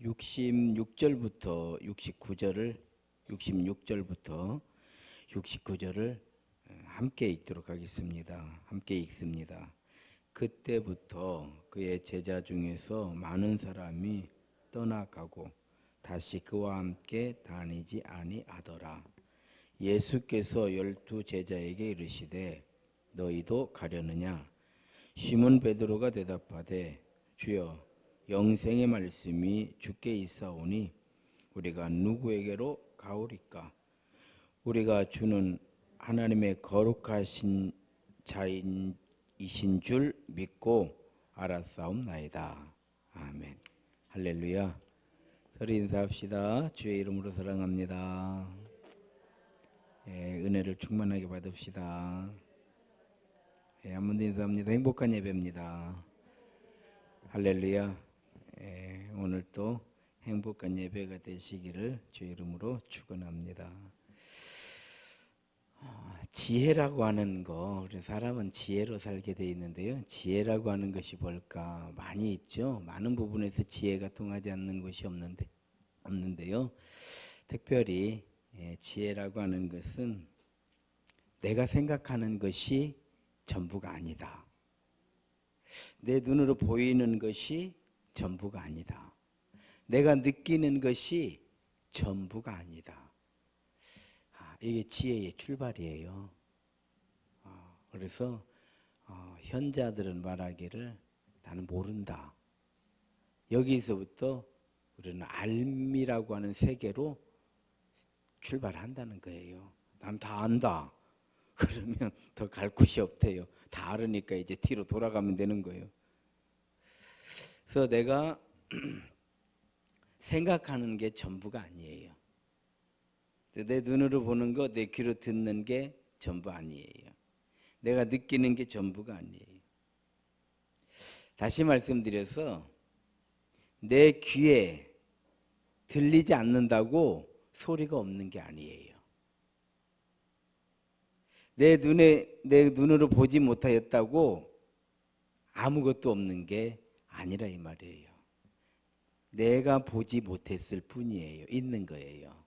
66절부터 69절을 함께 읽도록 하겠습니다. 함께 읽습니다. 그때부터 그의 제자 중에서 많은 사람이 떠나가고 다시 그와 함께 다니지 아니하더라. 예수께서 12 제자에게 이르시되 너희도 가려느냐? 시몬 베드로가 대답하되 주여 영생의 말씀이 주께 있사오니 우리가 누구에게로 가오리까? 우리가 주는 하나님의 거룩하신 자이신 줄 믿고 알았사옵나이다. 아멘. 할렐루야. 서로 인사합시다. 주의 이름으로 사랑합니다. 은혜를 충만하게 받읍시다. 한 번 더 인사합니다. 행복한 예배입니다. 할렐루야. 오늘 또 행복한 예배가 되시기를 주의 이름으로 축원합니다. 지혜라고 하는 거, 우리 사람은 지혜로 살게 돼 있는데요. 지혜라고 하는 것이 뭘까? 많이 있죠. 많은 부분에서 지혜가 통하지 않는 것이 없는데요. 특별히 지혜라고 하는 것은 내가 생각하는 것이 전부가 아니다. 내 눈으로 보이는 것이 전부가 아니다. 내가 느끼는 것이 전부가 아니다. 이게 지혜의 출발이에요. 그래서 현자들은 말하기를 나는 모른다. 여기서부터 우리는 알미라고 하는 세계로 출발한다는 거예요. 난 다 안다. 그러면 더 갈 곳이 없대요. 다 알으니까 이제 뒤로 돌아가면 되는 거예요. 그래서 내가 생각하는 게 전부가 아니에요. 내 눈으로 보는 거, 내 귀로 듣는 게 전부 아니에요. 내가 느끼는 게 전부가 아니에요. 다시 말씀드려서 내 귀에 들리지 않는다고 소리가 없는 게 아니에요. 내 눈으로 보지 못하였다고 아무것도 없는 게 아니라 이 말이에요. 내가 보지 못했을 뿐이에요. 있는 거예요.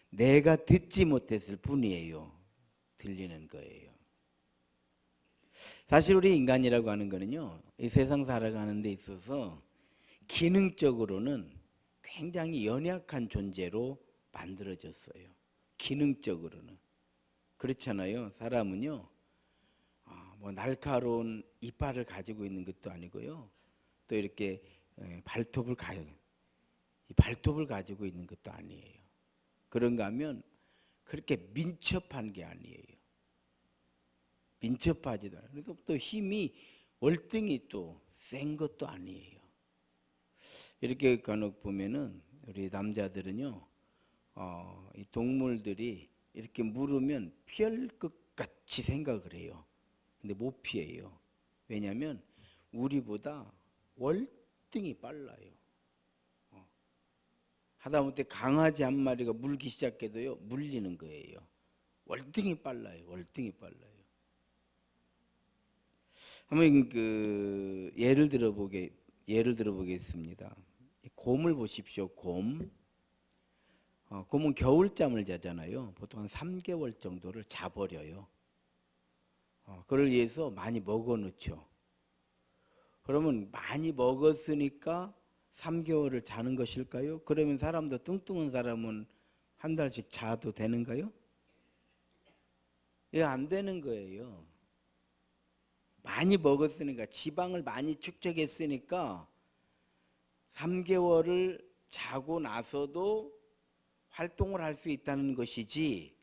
내가 듣지 못했을 뿐이에요. 들리는 거예요. 사실 우리 인간이라고 하는 거는요, 이 세상 살아가는 데 있어서 기능적으로는 굉장히 연약한 존재로 만들어졌어요. 기능적으로는. 그렇잖아요. 사람은요, 뭐 날카로운 이빨을 가지고 있는 것도 아니고요. 또 이렇게 발톱을 가지고 있는 것도 아니에요. 그런가 하면 그렇게 민첩한 게 아니에요. 민첩하지도 않아요. 그래서 또 힘이 월등히 또 센 것도 아니에요. 이렇게 간혹 보면은 우리 남자들은요, 이 동물들이 이렇게 물으면 피할 것 같이 생각을 해요. 근데 못 피해요. 왜냐하면 우리보다 월등히 빨라요. 하다못해 강아지 한 마리가 물기 시작해도요, 물리는 거예요. 월등히 빨라요. 월등히 빨라요. 한번 예를 들어보겠습니다. 곰을 보십시오. 곰은 겨울잠을 자잖아요. 보통 한 3개월 정도를 자버려요. 그걸 위해서 많이 먹어놓죠. 그러면 많이 먹었으니까 3개월을 자는 것일까요? 그러면 사람도 뚱뚱한 사람은 한 달씩 자도 되는가요? 예, 안 되는 거예요. 많이 먹었으니까, 지방을 많이 축적했으니까 3개월을 자고 나서도 활동을 할 수 있다는 것이지,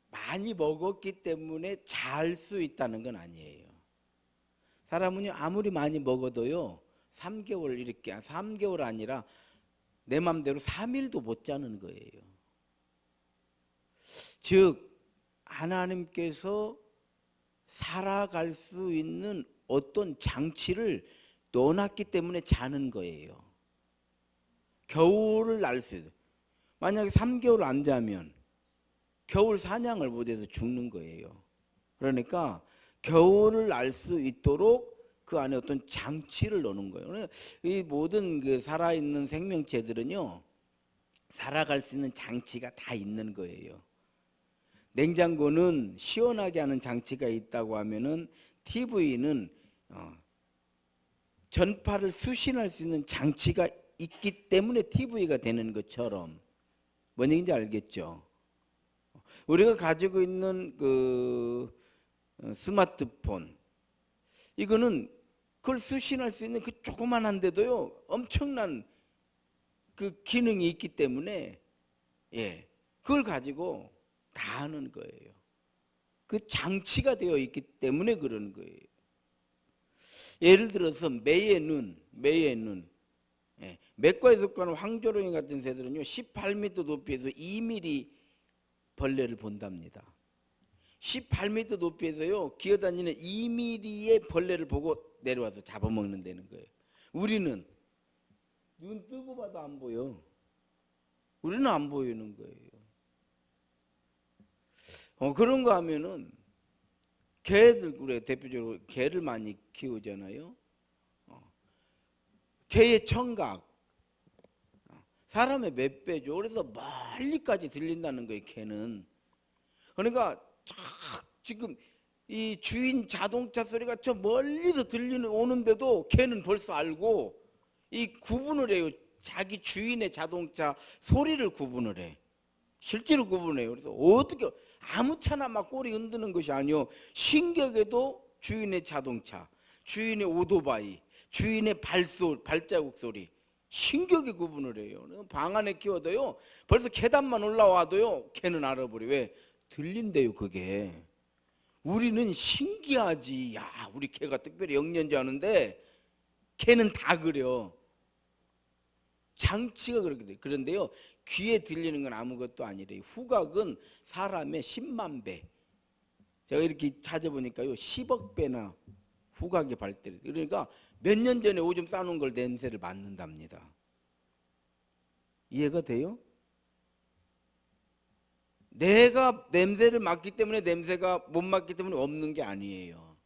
많이 먹었기 때문에 잘 수 있다는 건 아니에요. 사람은요, 아무리 많이 먹어도요, 3개월 아니라 내 맘대로 3일도 못 자는 거예요. 즉 하나님께서 살아갈 수 있는 어떤 장치를 넣어놨기 때문에 자는 거예요. 겨울을 날 수 있어요. 만약에 3개월 안 자면 겨울 사냥을 못해서 죽는 거예요. 그러니까 겨울을 알 수 있도록 그 안에 어떤 장치를 넣는 거예요. 이 모든 그 살아있는 생명체들은요, 살아갈 수 있는 장치가 다 있는 거예요. 냉장고는 시원하게 하는 장치가 있다고 하면은 TV는 전파를 수신할 수 있는 장치가 있기 때문에 TV가 되는 것처럼, 뭔 얘기인지 알겠죠? 우리가 가지고 있는 그 스마트폰, 이거는 그걸 수신할 수 있는 그 조그만한데도요 엄청난 그 기능이 있기 때문에, 예, 그걸 가지고 다 하는 거예요. 그 장치가 되어 있기 때문에 그런 거예요. 예를 들어서 매의 눈, 예, 맥과에 속하는 황조롱이 같은 새들은요 18m 높이에서 2mm 벌레를 본답니다. 18m 높이에서요 기어다니는 2mm의 벌레를 보고 내려와서 잡아먹는다는 거예요. 우리는 눈 뜨고 봐도 안 보여. 우리는 안 보이는 거예요. 그런 거 하면은 개들, 우리 대표적으로 개를 많이 키우잖아요. 개의 청각 사람의 몇 배죠. 그래서 멀리까지 들린다는 거예요. 개는. 그러니까 지금 이 주인 자동차 소리가 저 멀리서 오는데도 개는 벌써 알고 이 구분을 해요. 자기 주인의 자동차 소리를 구분을 해. 실제로 구분해요. 그래서 어떻게 아무 차나 막 꼬리 흔드는 것이 아니요. 신기하게도 주인의 자동차, 주인의 오토바이, 주인의 발자국 소리 신기하게 구분을 해요. 방 안에 키워도요. 벌써 계단만 올라와도요. 걔는 알아버려. 왜? 들린대요. 그게. 우리는 신기하지. 야, 우리 개가 특별히 영년지 하는데 걔는 다 그려. 장치가 그렇게 돼. 그런데요. 귀에 들리는 건 아무것도 아니래요. 후각은 사람의 10만 배. 제가 이렇게 찾아보니까요. 10억 배나 후각이 발달해. 그러니까 몇 년 전에 오줌 싸놓은 걸 냄새를 맡는답니다. 이해가 돼요? 내가 냄새를 맡기 때문에 냄새가 못 맡기 때문에 없는 게 아니에요.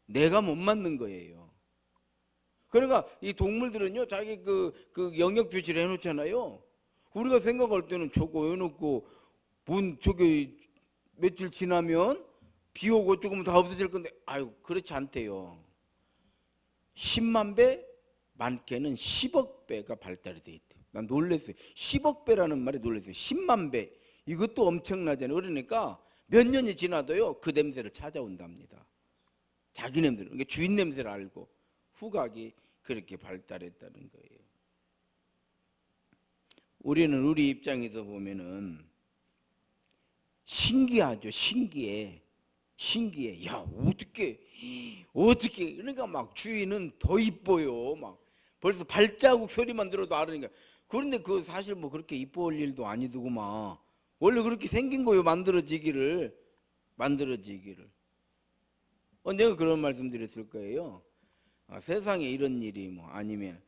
내가 못 맡는 거예요. 그러니까 이 동물들은요, 자기 그 영역 표시를 해놓잖아요. 우리가 생각할 때는 저거 해놓고, 저기 며칠 지나면 비 오고 조금 다 없어질 건데, 아유, 그렇지 않대요. 10만 배, 많게는 10억 배가 발달이 돼 있대요. 난 놀랐어요. 10억 배라는 말에 놀랐어요. 10만 배. 이것도 엄청나잖아요. 그러니까 몇 년이 지나도요, 그 냄새를 찾아온답니다. 자기 냄새를. 그러니까 주인 냄새를 알고 후각이 그렇게 발달했다는 거예요. 우리는 우리 입장에서 보면은 신기하죠. 신기해. 야, 어떻게 그러니까 막 주인은 더 이뻐요. 막 벌써 발자국 소리만 들어도 알으니까. 그런데 그 사실 뭐 그렇게 이뻐할 일도 아니더구만. 원래 그렇게 생긴 거요. 만들어지기를. 언젠가 그런 말씀 드렸을 거예요. 세상에 이런 일이 뭐 아니면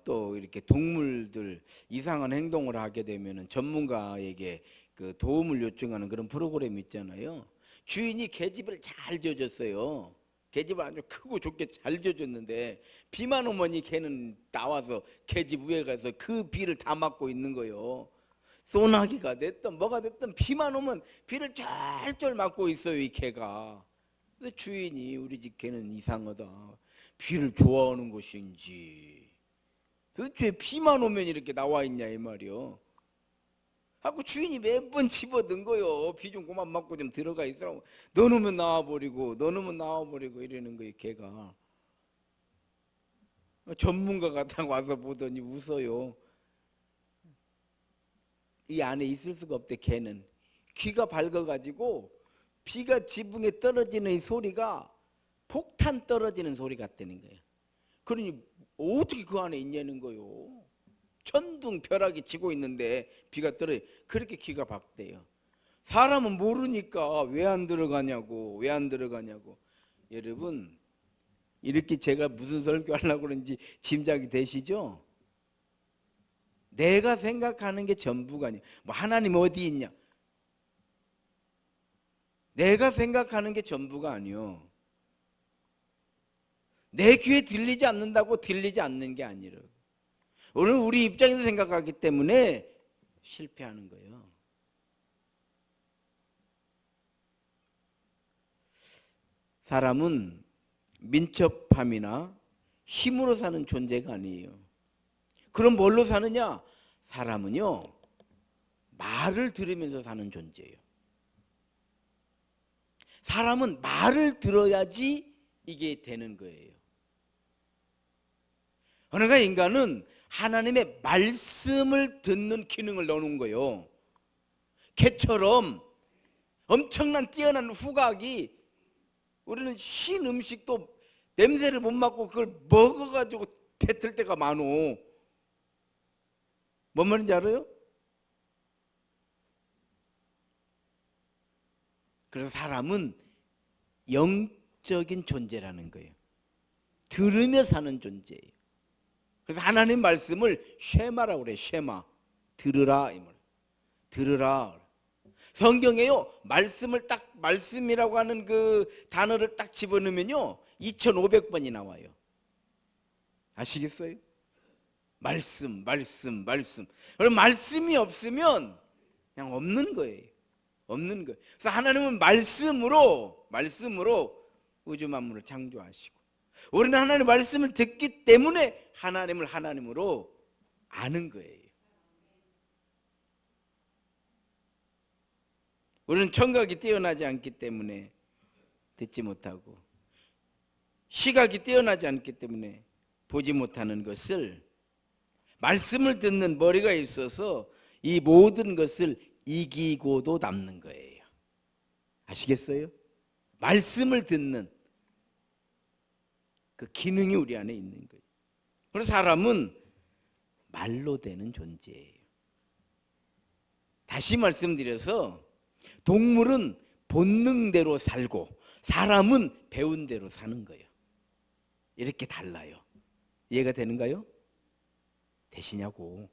또 이렇게 동물들 이상한 행동을 하게 되면은 전문가에게 그 도움을 요청하는 그런 프로그램 있잖아요. 주인이 계집을 잘 지어줬어요. 계집을 아주 크고 좋게 잘 지어줬는데 비만 오면 이 개는 나와서 계집 위에 가서 그 비를 다 맞고 있는 거예요. 소나기가 됐든 뭐가 됐든 비만 오면 비를 쫄쫄 맞고 있어요. 이 개가. 근데 주인이 우리 집 개는 이상하다. 비를 좋아하는 것인지 도대체 비만 오면 이렇게 나와 있냐 이 말이요. 하고 주인이 몇 번 집어든 거요. 비 좀 그만 맞고 좀 들어가 있으라고. 너 놈은 나와버리고 이러는 거예요. 걔가 전문가가 딱 와서 보더니 웃어요. 이 안에 있을 수가 없대. 걔는 귀가 밝아가지고 비가 지붕에 떨어지는 이 소리가 폭탄 떨어지는 소리 같다는 거예요. 그러니 어떻게 그 안에 있냐는 거요. 천둥 벼락이 치고 있는데 비가 떨어져. 그렇게 귀가 밝대요. 사람은 모르니까 왜 안 들어가냐고. 여러분 이렇게 제가 무슨 설교하려고 그런지 짐작이 되시죠? 내가 생각하는 게 전부가 아니야. 뭐 하나님 어디 있냐. 내가 생각하는 게 전부가 아니요. 내 귀에 들리지 않는다고 들리지 않는 게 아니라 오늘 우리 입장에서 생각하기 때문에 실패하는 거예요. 사람은 민첩함이나 힘으로 사는 존재가 아니에요. 그럼 뭘로 사느냐? 사람은요, 말을 들으면서 사는 존재예요. 사람은 말을 들어야지 이게 되는 거예요. 그러니까 인간은 하나님의 말씀을 듣는 기능을 넣어놓은 거예요. 개처럼 엄청난 뛰어난 후각이, 우리는 신 음식도 냄새를 못 맡고 그걸 먹어가지고 뱉을 때가 많어. 뭔 말인지 알아요? 그래서 사람은 영적인 존재라는 거예요. 들으며 사는 존재예요. 그래서 하나님 말씀을 쉐마라고 그래요. 쉐마. 들으라 이 말. 들으라. 성경에요, 말씀을 딱, 말씀이라고 하는 그 단어를 딱 집어넣으면요 2500번이 나와요. 아시겠어요? 말씀. 그럼 말씀이 없으면 그냥 없는 거예요. 없는 거예요. 그래서 하나님은 말씀으로 우주 만물을 창조하시고, 우리는 하나님의 말씀을 듣기 때문에 하나님을 하나님으로 아는 거예요. 우리는 청각이 뛰어나지 않기 때문에 듣지 못하고, 시각이 뛰어나지 않기 때문에 보지 못하는 것을, 말씀을 듣는 머리가 있어서 이 모든 것을 이기고도 남는 거예요. 아시겠어요? 말씀을 듣는 그 기능이 우리 안에 있는 거예요. 그래서 사람은 말로 되는 존재예요. 다시 말씀드려서 동물은 본능대로 살고 사람은 배운 대로 사는 거예요. 이렇게 달라요. 이해가 되는가요? 되시냐고.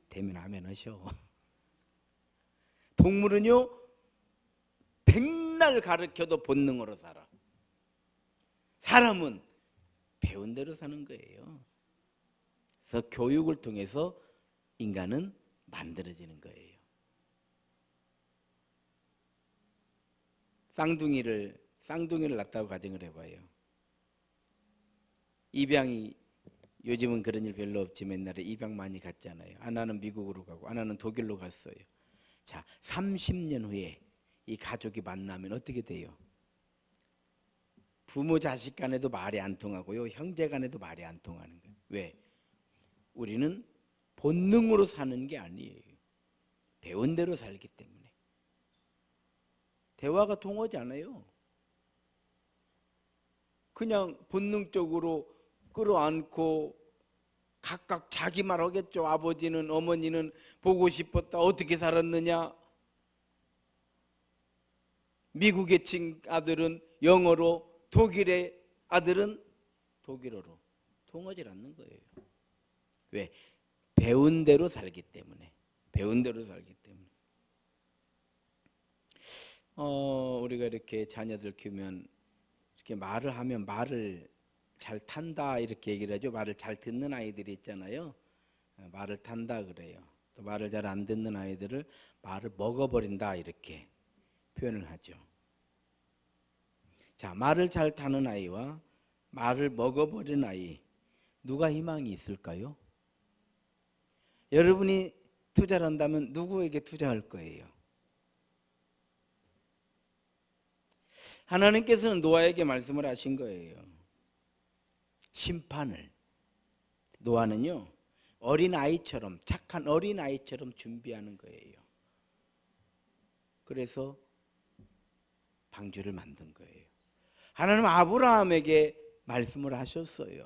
되면 아멘 하셔. 동물은요, 백날 가르쳐도 본능으로 살아. 사람은 배운 대로 사는 거예요. 그래서 교육을 통해서 인간은 만들어지는 거예요. 쌍둥이를 낳았다고 가정을 해봐요. 입양이, 요즘은 그런 일 별로 없지만 옛날에 입양 많이 갔잖아요. 하나는 미국으로 가고 하나는 독일로 갔어요. 자, 30년 후에 이 가족이 만나면 어떻게 돼요? 부모 자식 간에도 말이 안 통하고요, 형제 간에도 말이 안 통하는 거예요. 왜? 우리는 본능으로 사는 게 아니에요. 배운 대로 살기 때문에. 대화가 통하지 않아요. 그냥 본능적으로 끌어안고 각각 자기 말 하겠죠. 아버지는, 어머니는 보고 싶었다. 어떻게 살았느냐. 미국의 아들은 영어로, 독일의 아들은 독일어로 통하지 않는 거예요. 왜? 배운 대로 살기 때문에. 배운 대로 살기 때문에. 우리가 이렇게 자녀들 키우면 이렇게 말을 하면 말을 잘 탄다 이렇게 얘기를 하죠. 말을 잘 듣는 아이들이 있잖아요. 말을 탄다 그래요. 또 말을 잘 안 듣는 아이들을 말을 먹어버린다 이렇게 표현을 하죠. 자, 말을 잘 타는 아이와 말을 먹어버린 아이, 누가 희망이 있을까요? 여러분이 투자를 한다면 누구에게 투자할 거예요? 하나님께서는 노아에게 말씀을 하신 거예요. 심판을. 노아는요, 어린아이처럼, 착한 어린아이처럼 준비하는 거예요. 그래서 방주를 만든 거예요. 하나님은 아브라함에게 말씀을 하셨어요.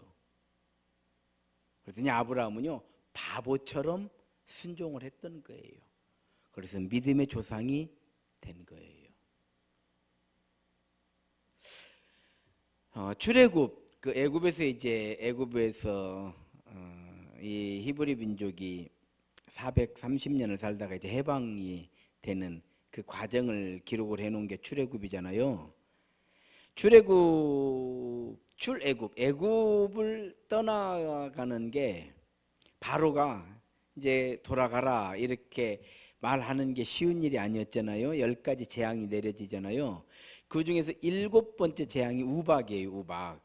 그랬더니 아브라함은요, 바보처럼 순종을 했던 거예요. 그래서 믿음의 조상이 된 거예요. 출애굽, 그 애굽에서 이 히브리 민족이 430년을 살다가 이제 해방이 되는 그 과정을 기록을 해놓은 게 출애굽이잖아요. 애굽을 떠나가는 게 바로가 이제 돌아가라 이렇게 말하는 게 쉬운 일이 아니었잖아요. 10가지 재앙이 내려지잖아요. 그 중에서 7번째 재앙이 우박이에요. 우박.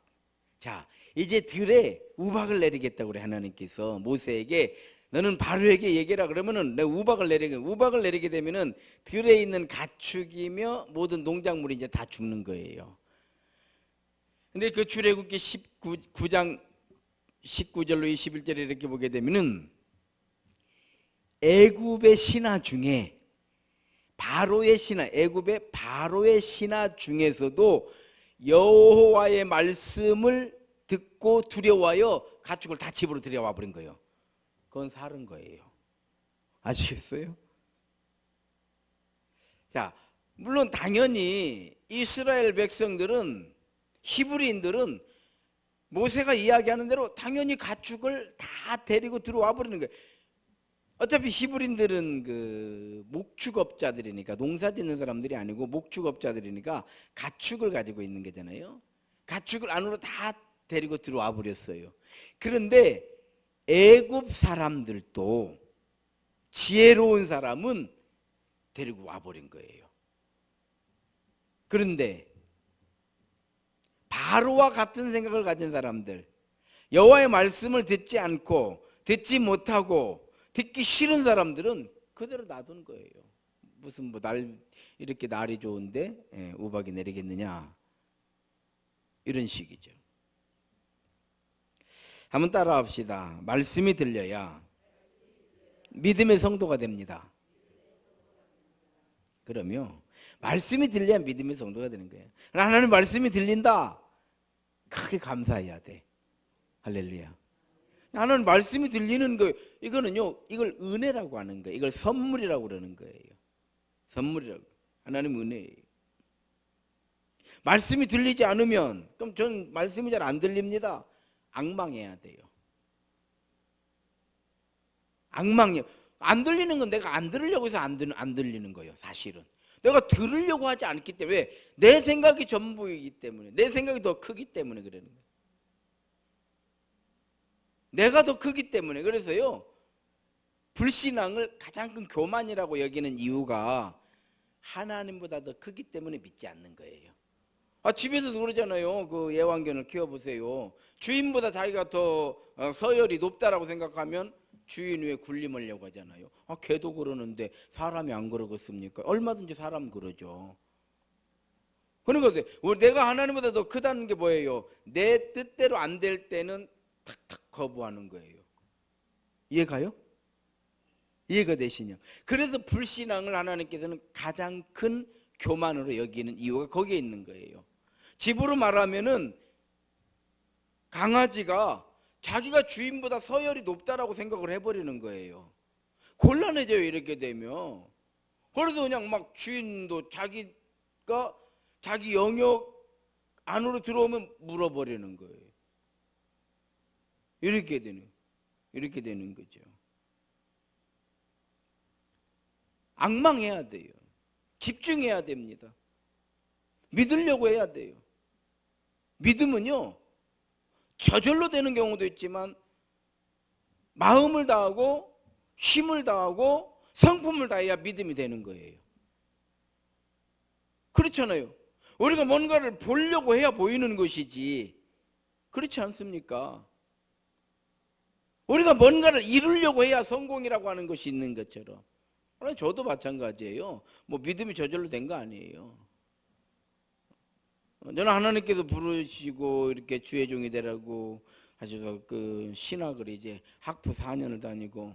자, 이제 들에 우박을 내리겠다고 그래. 하나님께서 모세에게 너는 바로에게 얘기해라. 그러면은 내가 우박을 내리게 되면은 들에 있는 가축이며 모든 농작물이 이제 다 죽는 거예요. 근데 그 출애굽기 19장 19절로 21절에 이렇게 보게 되면은 애굽의 신하 중에 애굽의 바로의 신하 중에서도 여호와의 말씀을 듣고 두려워하여 가축을 다 집으로 들여와 버린 거예요. 그건 살은 거예요. 아시겠어요? 자, 물론 당연히 이스라엘 백성들은, 히브리인들은 모세가 이야기하는 대로 당연히 가축을 다 데리고 들어와 버리는 거예요. 어차피 히브리인들은 그 목축업자들이니까, 농사 짓는 사람들이 아니고 목축업자들이니까 가축을 가지고 있는 거잖아요. 가축을 안으로 다 데리고 들어와 버렸어요. 그런데 애굽 사람들도 지혜로운 사람은 데리고 와 버린 거예요. 그런데 바로와 같은 생각을 가진 사람들, 여호와의 말씀을 듣지 않고 듣지 못하고 듣기 싫은 사람들은 그대로 놔둔 거예요. 무슨 뭐 이렇게 날이 좋은데 우박이 내리겠느냐, 이런 식이죠. 한번 따라합시다. 말씀이 들려야 믿음의 성도가 됩니다. 그러면 말씀이 들려야 믿음의 성도가 되는 거예요. 하나님 말씀이 들린다, 크게 감사해야 돼. 할렐루야. 하나님 말씀이 들리는 거, 이거는요, 이걸 은혜라고 하는 거예요. 이걸 선물이라고 그러는 거예요. 선물이라고. 하나님 은혜예요. 말씀이 들리지 않으면, 그럼 전 말씀이 잘 안 들립니다. 앙망해야 돼요. 앙망이요. 안 들리는 건 내가 안 들으려고 해서 안 들리는 거예요. 사실은 내가 들으려고 하지 않기 때문에, 왜? 내 생각이 전부이기 때문에, 내 생각이 더 크기 때문에 그러는 거예요. 내가 더 크기 때문에. 그래서요, 불신앙을 가장 큰 교만이라고 여기는 이유가 하나님보다 더 크기 때문에 믿지 않는 거예요. 집에서도 그러잖아요. 그 애완견을 키워보세요. 주인보다 자기가 더 서열이 높다라고 생각하면 주인 위에 군림하려고 하잖아요. 개도 그러는데 사람이 안 그러겠습니까? 얼마든지 사람 그러죠. 그러니까 내가 하나님보다 더 크다는 게 뭐예요? 내 뜻대로 안 될 때는 탁탁 거부하는 거예요. 이해가요? 이해가 되시냐? 그래서 불신앙을 하나님께서는 가장 큰 교만으로 여기는 이유가 거기에 있는 거예요. 집으로 말하면은 강아지가 자기가 주인보다 서열이 높다라고 생각을 해버리는 거예요. 곤란해져요, 이렇게 되면. 그래서 그냥 막 주인도 자기가 자기 영역 안으로 들어오면 물어버리는 거예요. 이렇게 되는 거죠. 앙망해야 돼요. 집중해야 됩니다. 믿으려고 해야 돼요. 믿음은요, 저절로 되는 경우도 있지만 마음을 다하고 힘을 다하고 성품을 다해야 믿음이 되는 거예요. 그렇잖아요. 우리가 뭔가를 보려고 해야 보이는 것이지, 그렇지 않습니까? 우리가 뭔가를 이루려고 해야 성공이라고 하는 것이 있는 것처럼, 저도 마찬가지예요. 뭐 믿음이 저절로 된 거 아니에요. 저는 하나님께서 부르시고 이렇게 주의 종이 되라고 하셔서 그 신학을 이제 학부 4년을 다니고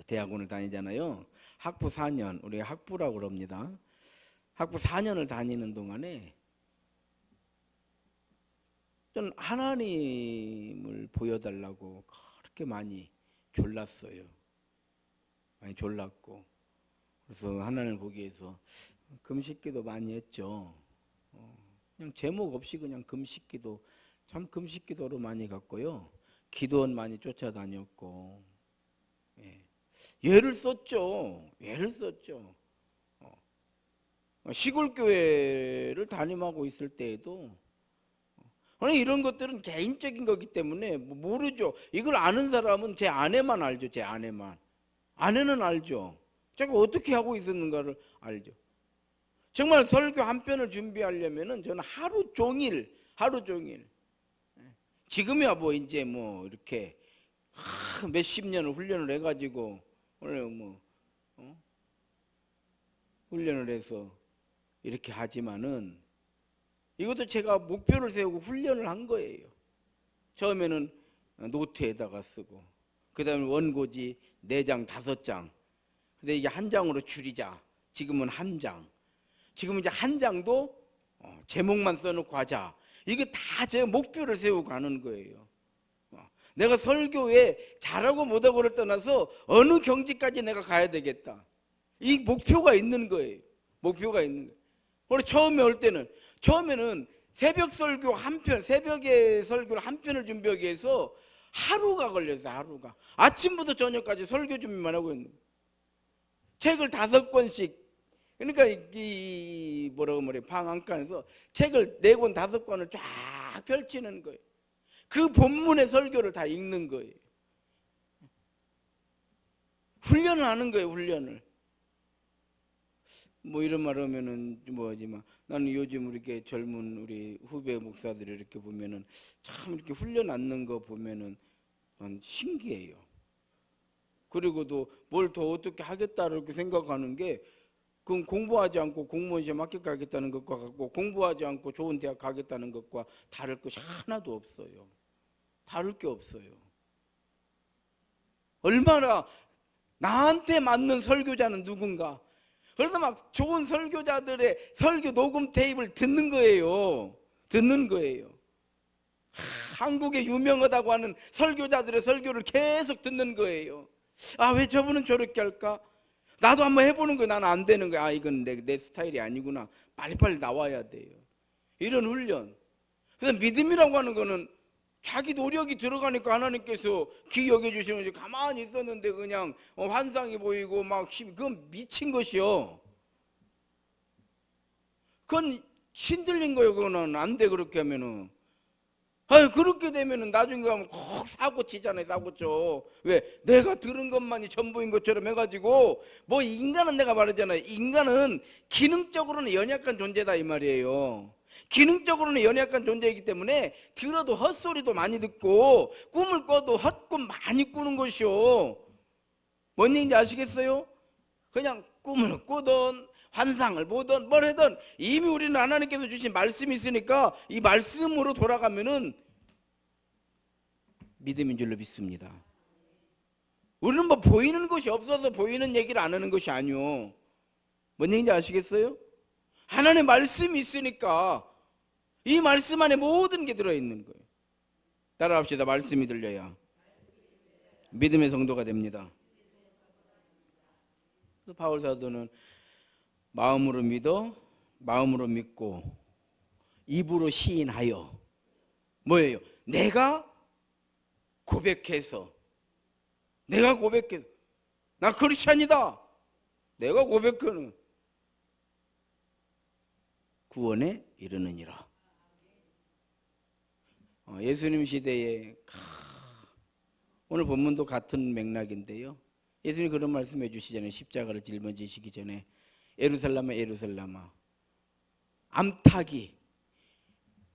대학원을 다니잖아요. 학부 4년, 우리가 학부라고 그럽니다. 학부 4년을 다니는 동안에 저는 하나님을 보여달라고 그렇게 많이 졸랐어요. 많이 졸랐고, 그래서 하나님을 보기 위해서 금식기도 많이 했죠. 그냥 제목 없이 그냥 금식기도, 참 금식기도로 많이 갔고요. 기도원 많이 쫓아다녔고, 예를 썼죠. 시골 교회를 담임하고 있을 때에도 이런 것들은 개인적인 거기 때문에 모르죠. 이걸 아는 사람은 제 아내만 알죠. 제 아내만. 아내는 알죠. 제가 어떻게 하고 있었는가를 알죠. 정말 설교 한 편을 준비하려면은 저는 하루 종일 지금이야 뭐 이제 뭐 이렇게 몇십 년을 훈련을 해가지고 오늘 뭐 훈련을 해서 이렇게 하지만은 이것도 제가 목표를 세우고 훈련을 한 거예요. 처음에는 노트에다가 쓰고, 그 다음에 원고지 4장, 5장. 근데 이게 한 장으로 줄이자. 지금은 한 장. 지금 이제 한 장도 제목만 써놓고 하자. 이게 다 제 목표를 세우고 하는 거예요. 내가 설교에 잘하고 못하고를 떠나서 어느 경지까지 내가 가야 되겠다. 이 목표가 있는 거예요. 목표가 있는 거예요. 우리 처음에 올 때는 처음에는 새벽 설교 한 편, 새벽에 설교를 한 편을 준비하기 위해서 하루가 걸렸어요. 하루가. 아침부터 저녁까지 설교 준비만 하고 있는 거예요. 책을 5권씩. 그러니까 이 뭐라고 말해 방 안간에서 책을 4권, 5권을 쫙 펼치는 거예요. 그 본문의 설교를 다 읽는 거예요. 훈련을 하는 거예요. 훈련을. 뭐 이런 말 하면은 뭐하지만 나는 요즘 이렇게 젊은 우리 후배 목사들이 이렇게 보면은 참 이렇게 훈련 않는 거 보면은 난 신기해요. 그리고도 뭘 더 어떻게 하겠다 이렇게 생각하는 게 그럼 공부하지 않고 공무원 시험 합격하겠다는 것과 같고 공부하지 않고 좋은 대학 가겠다는 것과 다를 것이 하나도 없어요. 다를 게 없어요. 얼마나 나한테 맞는 설교자는 누군가. 그래서 막 좋은 설교자들의 설교 녹음 테이프를 듣는 거예요. 듣는 거예요. 한국에 유명하다고 하는 설교자들의 설교를 계속 듣는 거예요. 아, 왜 저분은 저렇게 할까? 나도 한번 해보는 거예요. 나는 안 되는 거야. 아, 이건 내 스타일이 아니구나. 빨리빨리 나와야 돼요. 이런 훈련. 그래서 믿음이라고 하는 거는 자기 노력이 들어가니까 하나님께서 귀 여겨주시는 거지. 가만히 있었는데 그냥 환상이 보이고 막 그건 미친 것이요. 그건 신들린 거예요. 그거는 안 돼. 그렇게 하면은. 아니, 그렇게 되면은 나중에 가면 꼭 사고 치잖아요. 사고 쳐. 왜? 내가 들은 것만이 전부인 것처럼 해가지고 뭐 인간은 내가 말하잖아요. 인간은 기능적으로는 연약한 존재다 이 말이에요. 기능적으로는 연약한 존재이기 때문에 들어도 헛소리도 많이 듣고 꿈을 꿔도 헛꿈 많이 꾸는 것이요. 뭔 얘기인지 아시겠어요? 그냥 꿈을 꾸던 환상을 보던 뭘 하든 이미 우리는 하나님께서 주신 말씀이 있으니까 이 말씀으로 돌아가면은 믿음인 줄로 믿습니다. 우리는 뭐 보이는 것이 없어서 보이는 얘기를 안 하는 것이 아니요. 뭔 얘기인지 아시겠어요? 하나님의 말씀이 있으니까 이 말씀 안에 모든 게 들어있는 거예요. 따라합시다. 말씀이 들려야 믿음의 성도가 됩니다. 그래서 바울 사도는 마음으로 믿어, 마음으로 믿고 입으로 시인하여 뭐예요? 내가 고백해서 나 크리스찬이다. 내가 고백하는 구원에 이르느니라. 예수님 시대에 오늘 본문도 같은 맥락인데요. 예수님 그런 말씀해 주시잖아요. 십자가를 짊어지시기 전에 예루살렘아 예루살렘아 암탉이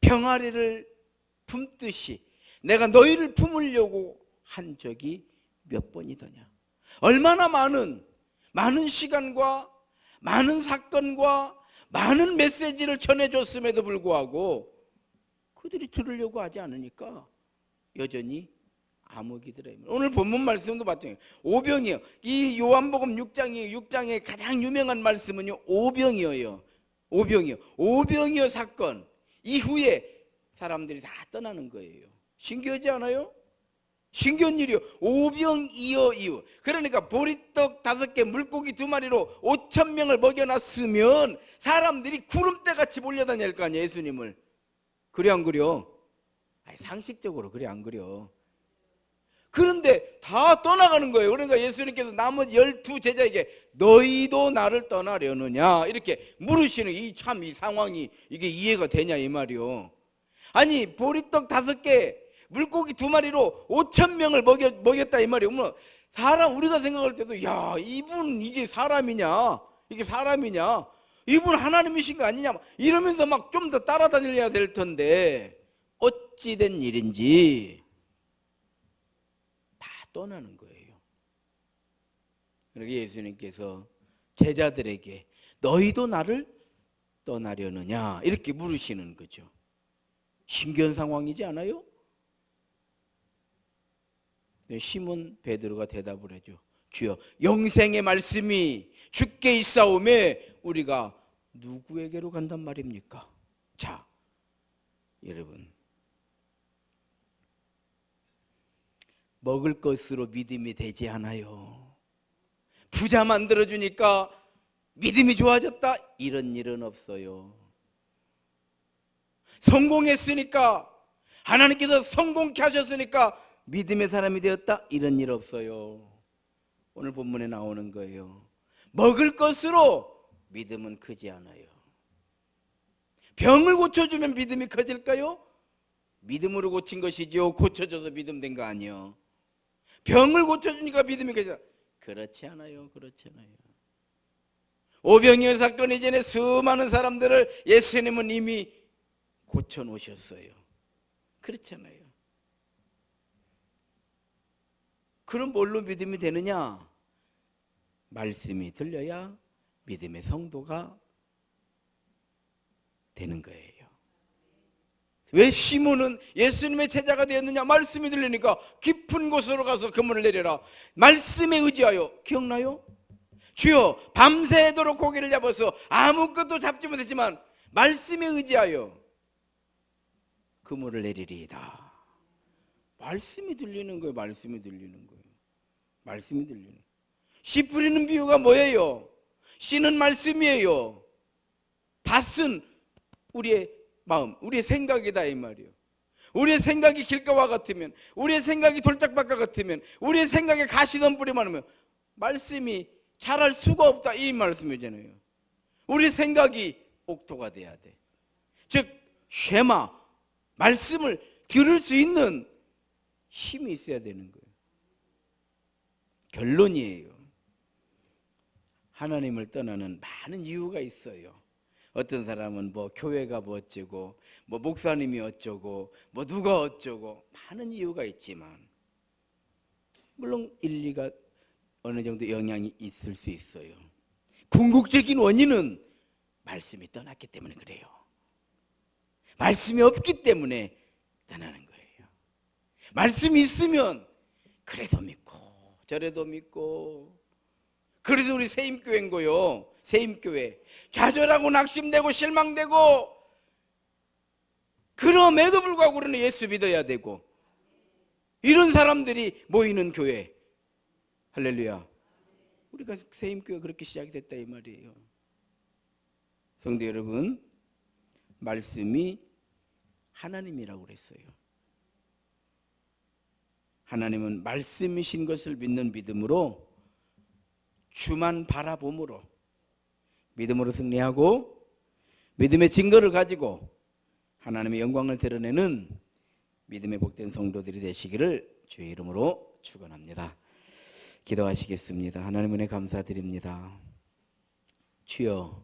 병아리를 품듯이 내가 너희를 품으려고 한 적이 몇 번이더냐. 얼마나 많은 시간과 많은 사건과 많은 메시지를 전해줬음에도 불구하고 그들이 들으려고 하지 않으니까 여전히 암흑이더라. 오늘 본문 말씀도 마찬가지예요. 오병이요. 이 요한복음 6장의 가장 유명한 말씀은요, 오병이어요. 오병이어 사건 이후에 사람들이 다 떠나는 거예요. 신기하지 않아요? 신기한 일이요. 오병이어 이후. 그러니까 보리떡 5개 물고기 2마리로 5,000명을 먹여놨으면 사람들이 구름대같이 몰려다닐 거 아니에요. 예수님을. 그래 안 그려? 아니, 상식적으로 그래 안 그려? 그런데 그런데 다 떠나가는 거예요. 그러니까 예수님께서 나머지 12제자에게 너희도 나를 떠나려느냐 이렇게 물으시는 이 상황이 이게 이해가 되냐 이 말이요. 아니 보리떡 5개 물고기 2마리로 5,000명을 먹였다 이 말이에요. 뭐 사람 우리가 생각할 때도 야 이분 이게 사람이냐 이게 사람이냐 이분 하나님이신 거 아니냐 이러면서 막 좀 더 따라다녀야 될 텐데 어찌된 일인지 다 떠나는 거예요. 그러니까 예수님께서 제자들에게 너희도 나를 떠나려느냐 이렇게 물으시는 거죠. 신기한 상황이지 않아요? 시몬 베드로가 대답을 하죠. 주여 영생의 말씀이 주께 있사오매 우리가 누구에게로 간단 말입니까? 자 여러분 먹을 것으로 믿음이 되지 않아요. 부자 만들어주니까 믿음이 좋아졌다 이런 일은 없어요. 성공했으니까 하나님께서 성공케 하셨으니까 믿음의 사람이 되었다 이런 일 없어요. 오늘 본문에 나오는 거예요. 먹을 것으로 믿음은 크지 않아요. 병을 고쳐주면 믿음이 커질까요? 믿음으로 고친 것이지요 고쳐줘서 믿음 된 거 아니요. 병을 고쳐주니까 믿음이 커져. 그렇지 않아요. 그렇지 않아요. 오병이어 사건 이전에 수많은 사람들을 예수님은 이미 고쳐놓으셨어요. 그렇잖아요. 그럼 뭘로 믿음이 되느냐? 말씀이 들려야 믿음의 성도가 되는 거예요. 왜 시몬은 예수님의 제자가 되었느냐? 말씀이 들리니까 깊은 곳으로 가서 그물을 내려라. 말씀에 의지하여. 기억나요? 주여 밤새도록 고기를 잡아서 아무것도 잡지 못했지만 말씀에 의지하여 그물을 내리리이다. 말씀이 들리는 거예요. 말씀이 들리는 거예요. 말씀이 들리는 거예요. 씨 뿌리는 비유가 뭐예요? 씨는 말씀이에요. 밭은 우리의 마음, 우리의 생각이다 이 말이에요. 우리의 생각이 길가와 같으면, 우리의 생각이 돌짝밭과 같으면, 우리의 생각에 가시덤 뿌리 많으면 말씀이 자랄 수가 없다 이 말씀이잖아요. 우리의 생각이 옥토가 돼야 돼. 즉 쉐마, 말씀을 들을 수 있는 힘이 있어야 되는 거예요. 결론이에요. 하나님을 떠나는 많은 이유가 있어요. 어떤 사람은 뭐 교회가 뭐 어쩌고 뭐 목사님이 어쩌고 뭐 누가 어쩌고 많은 이유가 있지만 물론 일리가 어느 정도 영향이 있을 수 있어요. 궁극적인 원인은 말씀이 떠났기 때문에 그래요. 말씀이 없기 때문에 떠나는 거예요. 말씀이 있으면 그래도 믿고 저래도 믿고. 그래서 우리 세임교회인 거요. 세임교회 좌절하고 낙심되고 실망되고 그럼에도 불구하고 우리는 예수 믿어야 되고 이런 사람들이 모이는 교회. 할렐루야. 우리가 세임교회 그렇게 시작이 됐다 이 말이에요. 성도 여러분, 말씀이 하나님이라고 그랬어요. 하나님은 말씀이신 것을 믿는 믿음으로 주만 바라봄으로 믿음으로 승리하고 믿음의 증거를 가지고 하나님의 영광을 드러내는 믿음의 복된 성도들이 되시기를 주의 이름으로 축원합니다. 기도하시겠습니다. 하나님 은혜 감사드립니다. 주여